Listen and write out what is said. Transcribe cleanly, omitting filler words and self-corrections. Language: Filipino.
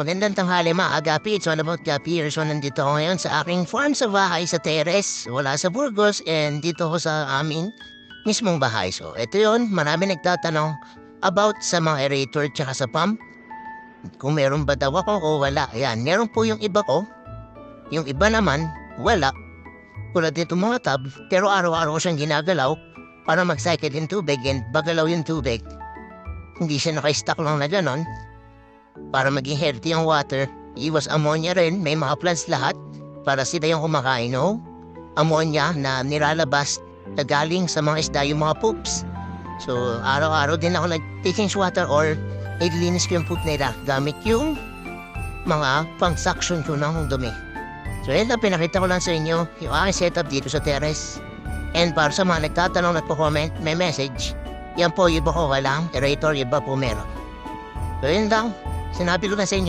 Magandang tanghali mga agapi. It's all about Gapi. So nandito ako ngayon sa aking farm sa bahay sa Teres. Wala sa Burgos and dito ako sa amin mismong bahay. So ito yun, marami nagtatanong about sa mga aerator tsaka sa pump. Kung meron ba daw ako o wala. Ayan, meron po yung iba ko. Yung iba naman, wala. Tulad dito mga tab, pero araw-araw ko siyang ginagalaw para mag-cycle yung tubig and bagalaw yung tubig. Hindi siya naka-stack lang na ganon. Para maging healthy ang water, iwas ammonia rin, may mga plants lahat para sila yung kumakain, no? Ammonia na nilalabas na galing sa mga isda yung mga poops. So, araw-araw din ako nag-change water or naglilinis ko yung poop nila gamit yung mga pang-suction ko ng dumi. So, yun lang, pinakita ko lang sa inyo yung aking setup dito sa terrace. And para sa mga nagtatanong at po-comment, may message. Yan po, iba ko walang aerator, iba po meron. So, yun lang. Sinabi ko na sa inyo.